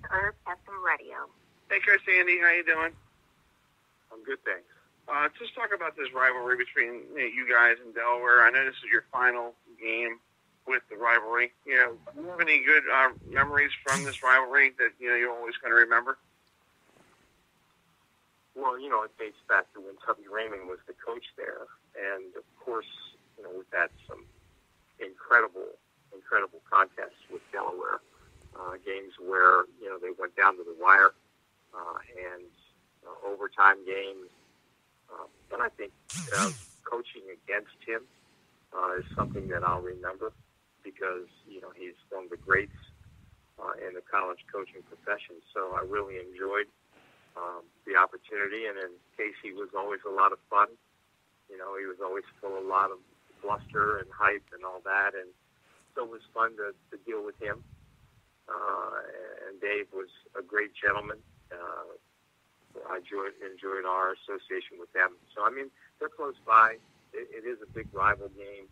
Curve FM Radio. Hey, Chris, Andy, how you doing? I'm good, thanks. Just talk about this rivalry between you guys and Delaware. I know this is your final game with the rivalry. Do you have any good memories from this rivalry that you're always going to remember? Well, it dates back to when Tubby Raymond was the coach there, and of course, we've had some incredible contests with Delaware, games where they went down to the wire, and overtime games. But I think coaching against him is something that I'll remember because he's one of the greats in the college coaching profession. So I really enjoyed the opportunity, and then Casey was always a lot of fun. He was always full of a lot of bluster and hype and all that, and so it was fun to deal with him. And Dave was a great gentleman. I enjoyed our association with them. So, they're close by. It is a big rival game.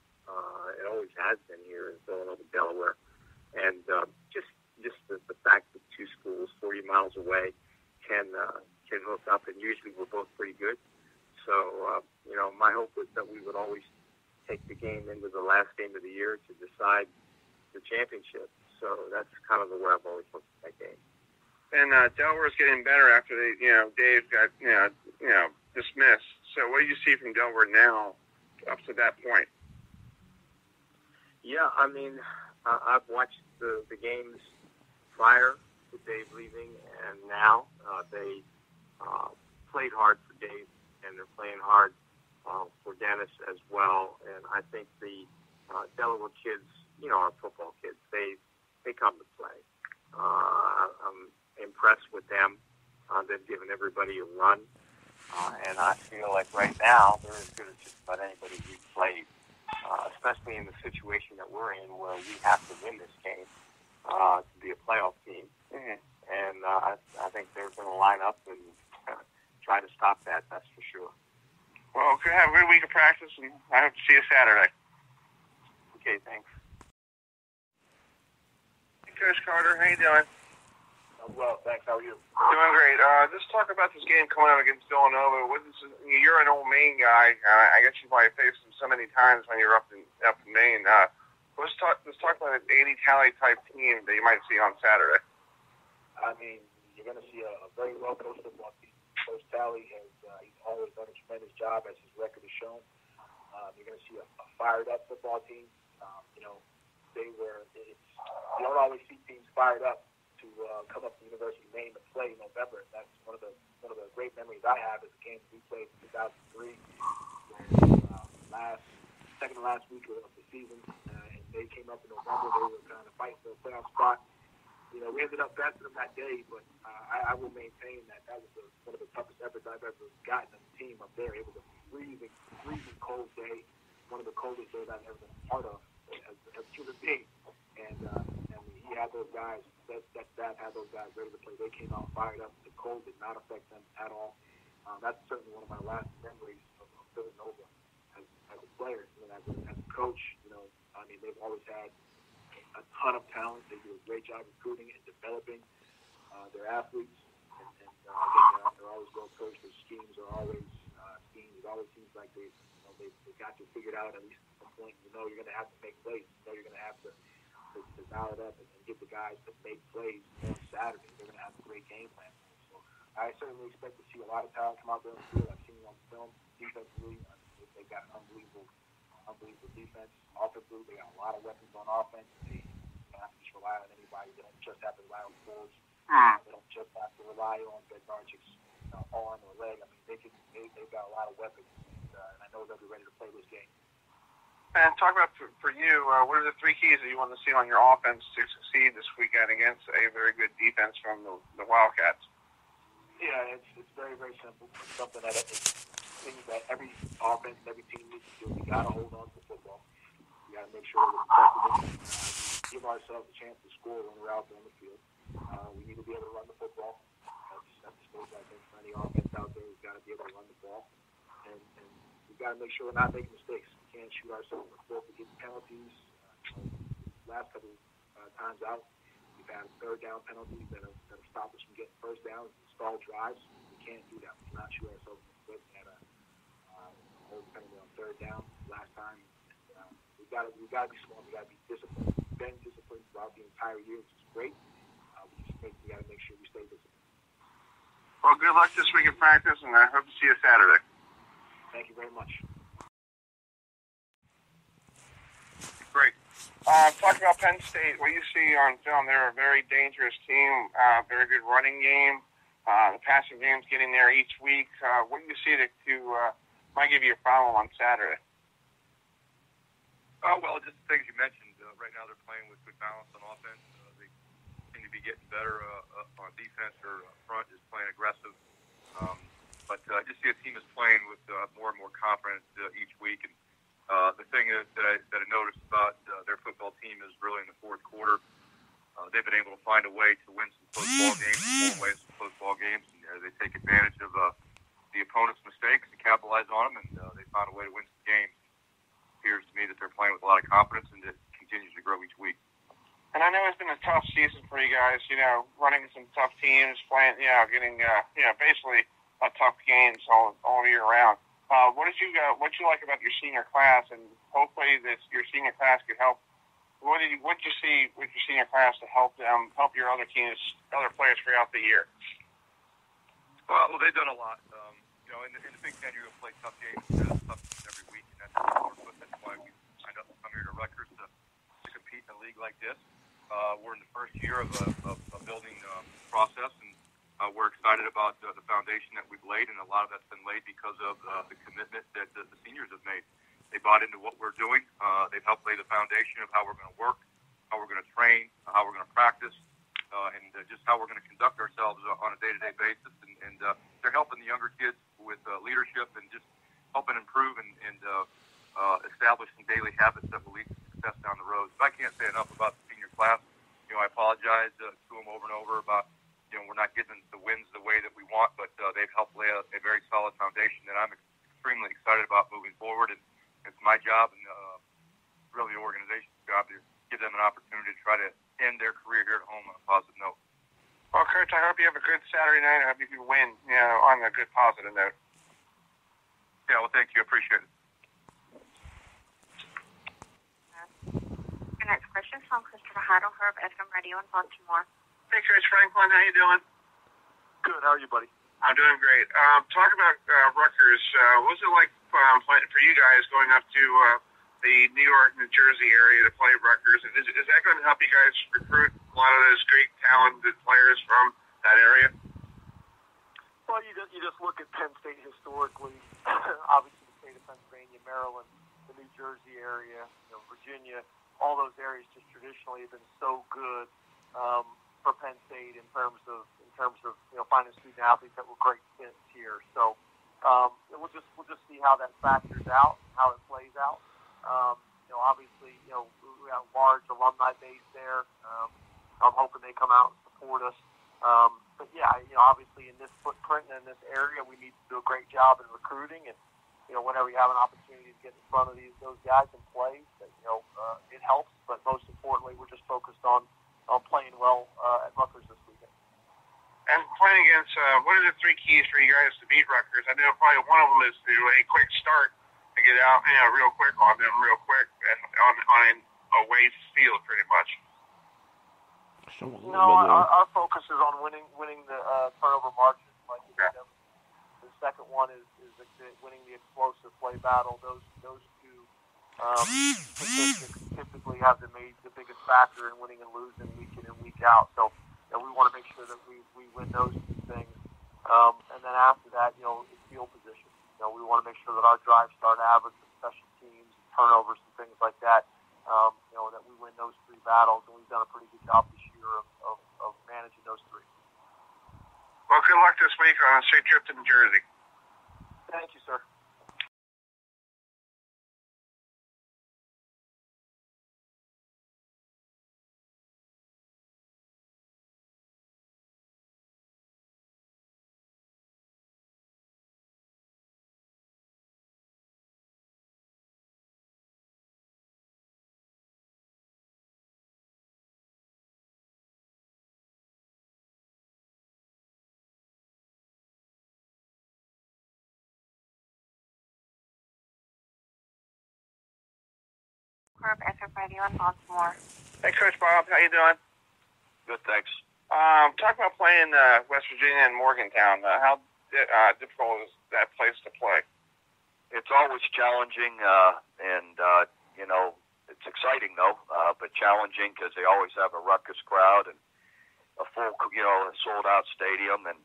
It always has been here in Villanova, Delaware. And just the fact that two schools 40 miles away can hook up, and usually we're both pretty good. So, my hope was that we would always take the game into the last game of the year to decide the championship. So that's kind of the way I've always looked at that game. And Delaware's getting better after Dave got dismissed. So what do you see from Delaware now up to that point? Yeah, I've watched the games prior to Dave leaving, and now they played hard for Dave, and they're playing hard for Dennis as well. And I think the Delaware kids, our football kids, they come to play. I'm impressed with them. They've given everybody a run. And I feel like right now they're as good as just about anybody we've played, especially in the situation that we're in where we have to win this game to be a playoff team. Mm-hmm. And I think they're going to line up and try to stop that, that's for sure. Well, have a good week of practice, and I hope to see you Saturday. Okay, thanks. Hey, Coach Carter, how you doing? I'm well, thanks. How are you? Doing great. Let's talk about this game coming up against Villanova. You're an old Maine guy. I guess you probably faced them so many times when you were up in Maine. Let's talk about an 80 Talley type team that you might see on Saturday. You're going to see a very well-coached football team. Coach Talley has he's always done a tremendous job, as his record has shown. You're going to see a fired-up football team. You don't always see teams fired up to come up to the University of Maine to play in November. That's one of the great memories I have is the game we played in 2003, second to last week of the season, and they came up in November. They were kind of fighting for a playoff spot. We ended up besting them that day, but I will maintain that was one of the toughest efforts I've ever gotten as a team up there. It was a freezing cold day, one of the coldest days I've ever been a part of as a human being. And he had those guys, that staff had those guys ready to play. They came out fired up. The cold did not affect them at all. That's certainly one of my last memories of Villanova as a player. As a coach, they've always had a ton of talent. They do a great job recruiting and developing their athletes. And again, they're always well coached. Their schemes are always schemes. It always seems like they've got you figured out at least at some point. You're going to have to make plays. You're going to have to dial it up and get the guys to make plays on Saturday. They're going to have a great game plan. So I certainly expect to see a lot of talent come out there on the field. I've seen it on film defensively. They've got an unbelievable defense. Offensively, they got a lot of weapons on offense. They don't have to just rely on anybody. They don't just have to rely on forwards. They don't just have to rely on Bednarchik's arm or leg. They've got a lot of weapons, and I know they'll be ready to play this game. And talk about, for you, what are the three keys that you want to see on your offense to succeed this weekend against a very good defense from the Wildcats? Yeah, it's very, very simple. It's something that things that every offense and every team needs to do. We got to hold on to the football. We got to make sure we're protected. Give ourselves a chance to score when we're out there on the field. We need to be able to run the football. That's the space, I think, for any offense out there. We've got to be able to run the ball. And we've got to make sure we're not making mistakes. We can't shoot ourselves in the foot. We get penalties. Last couple times out, we've had third down penalties that have stopped us from getting first downs and stalled drives. We can't do that. We cannot shoot ourselves in the foot. We had a whole penalty on third down last time. We've got to be smart. We've got to be disciplined. We've been disciplined throughout the entire year, which is great. We got to make sure we stay disciplined. Well, good luck this week in practice, and I hope to see you Saturday. Thank you very much. Great. Talking about Penn State, what you see on film, they're a very dangerous team, very good running game. The passing game's getting there each week. What do you see to might give you a problem on Saturday? Well, just the things you mentioned. Right now they're playing with good balance on offense. They seem to be getting better on defense or front, just playing aggressive. But I just see a team is playing with more and more confidence each week. And the thing that I noticed about their football team is really in the fourth quarter, they've been able to find a way to win some close ball games, pull away some close ball games. And, they take advantage of the opponent's mistakes and capitalize on them, and they found a way to win some games. It appears to me that they're playing with a lot of confidence, and it continues to grow each week. And I know it's been a tough season for you guys, running some tough teams, playing, getting, basically tough games all year round. What did you like about your senior class, and hopefully your senior class could help? What did you see with your senior class to help your other teams, other players throughout the year? Well, they've done a lot. In the Big Ten, you're going to play tough games, tough games every week, and that's why we signed up to come here to Rutgers to compete in a league like this. We're in the first year of a building process, and we're excited about the foundation that we've laid, and a lot of that's been laid because of the commitment that the seniors have made. They bought into what we're doing. They've helped lay the foundation of how we're going to work, how we're going to train, how we're going to practice, and just how we're going to conduct ourselves on a day-to-day basis. And they're helping the younger kids with leadership and just helping improve and establish some daily habits that will lead to success down the road. So I can't say enough about the senior class. I apologize to them over and over about, we're not getting the wins the way that we want, but they've helped lay a very solid foundation that I'm extremely excited about moving forward. And it's my job and really the organization's job to give them an opportunity to try to end their career here at home on a positive note. Well, Coach, I hope you have a good Saturday night. I hope you can win, on a good positive note. Yeah, well, thank you. I appreciate it. Your next question is from Christopher Heidelberg, FM Radio in Baltimore. Hey, Coach Franklin, how you doing? Good. How are you, buddy? I'm doing great. Talk about Rutgers. What was it like for you guys going up to the New York, New Jersey area to play Rutgers? Is that going to help you guys recruit a lot of those great, talented players from that area? Well, you just look at Penn State historically. Obviously, the state of Pennsylvania, Maryland, the New Jersey area, Virginia, all those areas just traditionally have been so good for Penn State in terms of finding student athletes that were great fits here. So we'll just see how that factors out, how it plays out. Obviously, we have a large alumni base there. I'm hoping they come out and support us. But yeah, obviously in this footprint and in this area, we need to do a great job in recruiting. And whenever you have an opportunity to get in front of those guys and play, it helps. But most importantly, we're just focused on playing well at Rutgers this weekend. And playing against, what are the three keys for you guys to beat Rutgers? I know probably one of them is to a quick start to get out, real quick on them, real quick on an away field, pretty much. Our focus is on winning the turnover margin. Like the second one is winning the explosive play battle. Those two statistics typically have the biggest factor in winning and losing week in and week out. So we want to make sure that we win those two things. And then after that, it's field position. We want to make sure that our drive start average, special teams, turnovers, and things like that, that we win those three battles. And we've done a pretty good job this year of managing those three. Well, good luck this week on a straight trip to New Jersey. Thank you, sir. Herb, FM Radio in Baltimore. Hey, Coach Bob, how you doing? Good, thanks. Talk about playing West Virginia and Morgantown. How difficult is that place to play? It's always challenging, and it's exciting though, but challenging because they always have a Rutgers crowd and a full, a sold-out stadium, and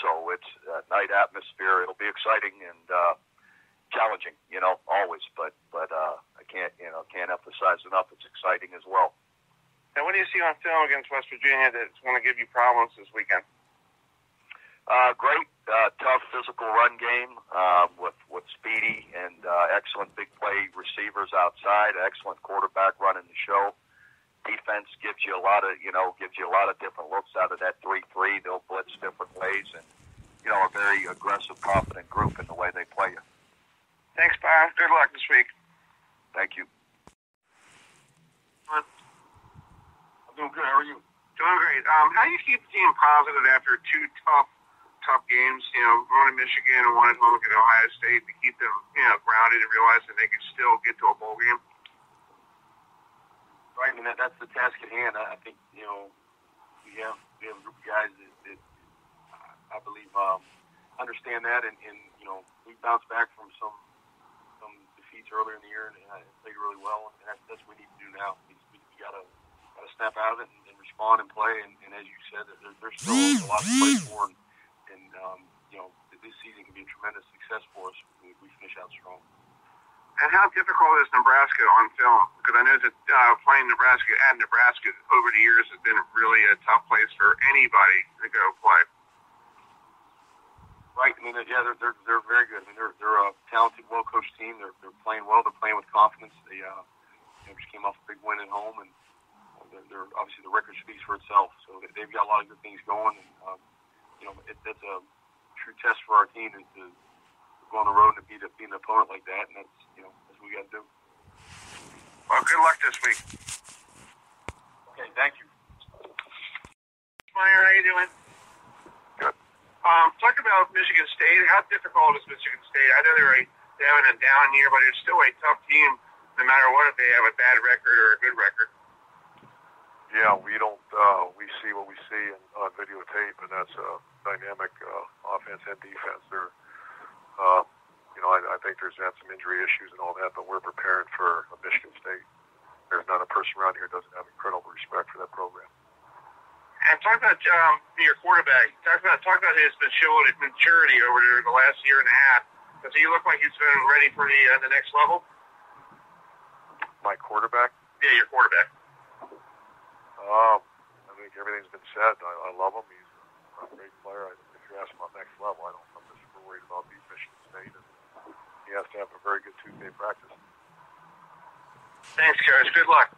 so it's a night atmosphere. It'll be exciting and challenging, always. But I can't emphasize enough. It's exciting as well. Now, what do you see on film against West Virginia that's going to give you problems this weekend? Great, tough physical run game with speedy and excellent big play receivers outside. Excellent quarterback running the show. Defense gives you a lot of different looks out of that 3-3. They'll blitz different ways, and a very aggressive, confident group in the way they play you. Thanks, Bob. Good luck this week. Thank you. I'm doing good. How are you? Doing great. How do you keep the team positive after two tough games? One at Michigan and one at home against Ohio State, to keep them grounded and realize that they can still get to a bowl game. Right, I mean that's the task at hand. I think we have a group of guys that I believe understand that, and we bounced back from some defeats earlier in the year and played really well, and that's what we need to do now. We got to snap out of it and respond and play, and as you said, there's still a lot to play for, and this season can be a tremendous success for us if we finish out strong. And how difficult is Nebraska on film? Because I know that playing Nebraska at Nebraska over the years has been really a tough place for anybody to go play. Right. I mean, yeah, they're very good. I mean, they're a talented, well-coached team. They're playing well. They're playing with confidence. They just came off a big win at home, and they're obviously the record speaks for itself. So they've got a lot of good things going, and that's a true test for our team to go on the road and beat an opponent like that, and that's what we got to do. Well, good luck this week. Okay, thank you. Meyer, how you doing? Good. Talk about Michigan State. How difficult is Michigan State? I know they're having a down year, but it's still a tough team, no matter what, if they have a bad record or a good record. Yeah, we don't. We see what we see on videotape, and that's a dynamic offense and defense. They're, I think there's had some injury issues and all that, but we're preparing for Michigan State. There's not a person around here who doesn't have incredible respect for that program. And talk about your quarterback. Talk about his maturity over there the last year and a half. Does he look like he's been ready for the next level? My quarterback? Yeah, your quarterback. I think everything's been said. I love him. He's a great player. If you're asking about next level, I'm just super worried about beating Michigan State. And he has to have a very good Tuesday practice. Thanks, Coach. Good luck.